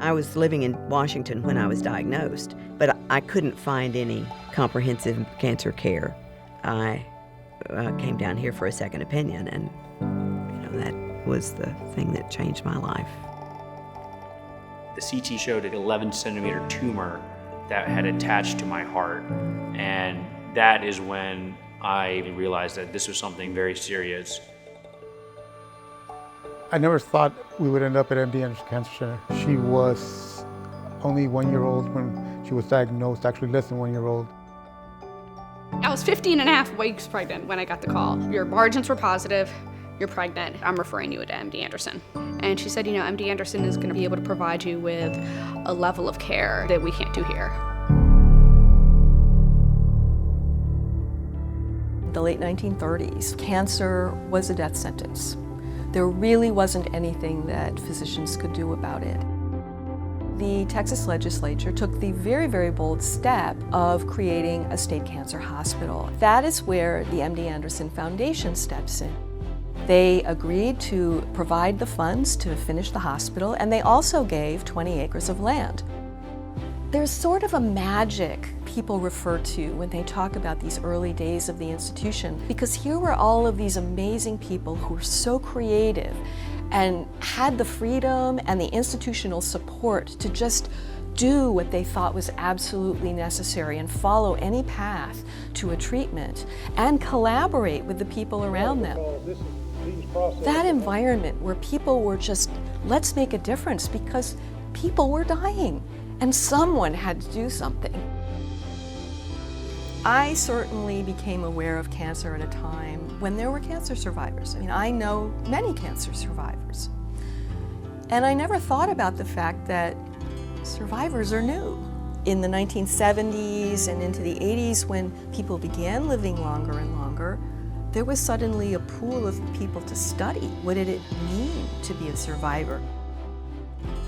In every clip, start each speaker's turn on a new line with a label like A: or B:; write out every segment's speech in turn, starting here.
A: I was living in Washington when I was diagnosed, but I couldn't find any comprehensive cancer care. I came down here for a second opinion, and that was the thing that changed my life.
B: The CT showed an 11-centimeter tumor that had attached to my heart, and that is when I realized that this was something very serious.
C: I never thought we would end up at MD Anderson Cancer Center. She was only 1 year old when she was diagnosed, actually less than 1 year old.
D: I was 15 and a half weeks pregnant when I got the call. Your margins were positive, you're pregnant, I'm referring you to MD Anderson. And she said, MD Anderson is gonna be able to provide you with a level of care that we can't do here.
E: The late 1930s, cancer was a death sentence. There really wasn't anything that physicians could do about it. The Texas legislature took the very, very bold step of creating a state cancer hospital. That is where the MD Anderson Foundation steps in. They agreed to provide the funds to finish the hospital, and they also gave 20 acres of land. There's sort of a magic people refer to when they talk about these early days of the institution, because here were all of these amazing people who were so creative and had the freedom and the institutional support to just do what they thought was absolutely necessary and follow any path to a treatment and collaborate with the people around them. That environment where people were just, let's make a difference, because people were dying and someone had to do something. I certainly became aware of cancer at a time when there were cancer survivors. I know many cancer survivors. And I never thought about the fact that survivors are new. In the 1970s and into the 80s, when people began living longer and longer, there was suddenly a pool of people to study. What did it mean to be a survivor?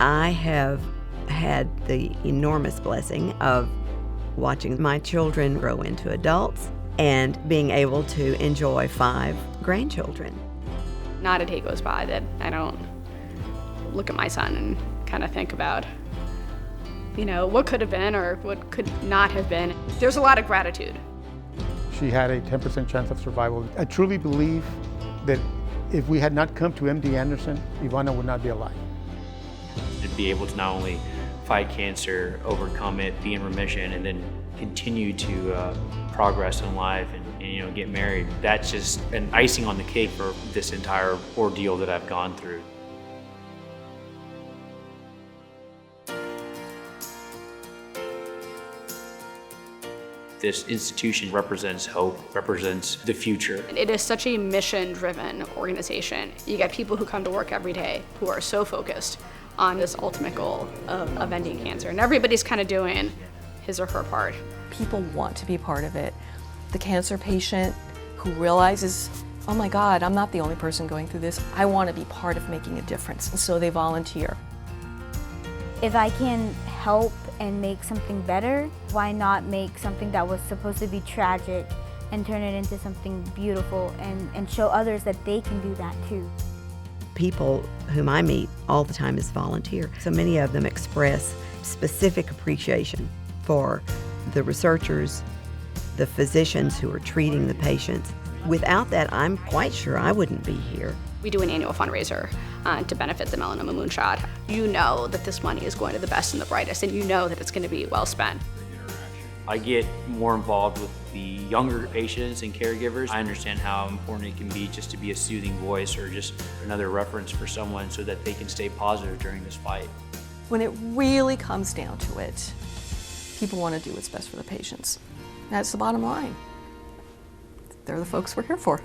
A: I have had the enormous blessing of watching my children grow into adults and being able to enjoy 5 grandchildren.
D: Not a day goes by that I don't look at my son and kind of think about, what could have been or what could not have been. There's a lot of gratitude.
C: She had a 10% chance of survival. I truly believe that if we had not come to MD Anderson, Ivana would not be alive.
B: To be able to not only fight cancer, overcome it, be in remission, and then continue to progress in life and get married. That's just an icing on the cake for this entire ordeal that I've gone through. This institution represents hope, represents the future.
D: It is such a mission-driven organization. You get people who come to work every day who are so focused on this ultimate goal of ending cancer. And everybody's kind of doing his or her part.
E: People want to be part of it. The cancer patient who realizes, oh my God, I'm not the only person going through this. I want to be part of making a difference. And so they volunteer.
F: If I can help and make something better, why not make something that was supposed to be tragic and turn it into something beautiful and show others that they can do that too.
A: People whom I meet all the time as volunteer, so many of them express specific appreciation for the researchers, the physicians who are treating the patients. Without that, I'm quite sure I wouldn't be here.
D: We do an annual fundraiser to benefit the Melanoma Moonshot. You know that this money is going to the best and the brightest, and you know that it's going to be well spent.
B: I get more involved with the younger patients and caregivers. I understand how important it can be just to be a soothing voice or just another reference for someone so that they can stay positive during this fight.
E: When it really comes down to it, people want to do what's best for the patients. That's the bottom line. They're the folks we're here for.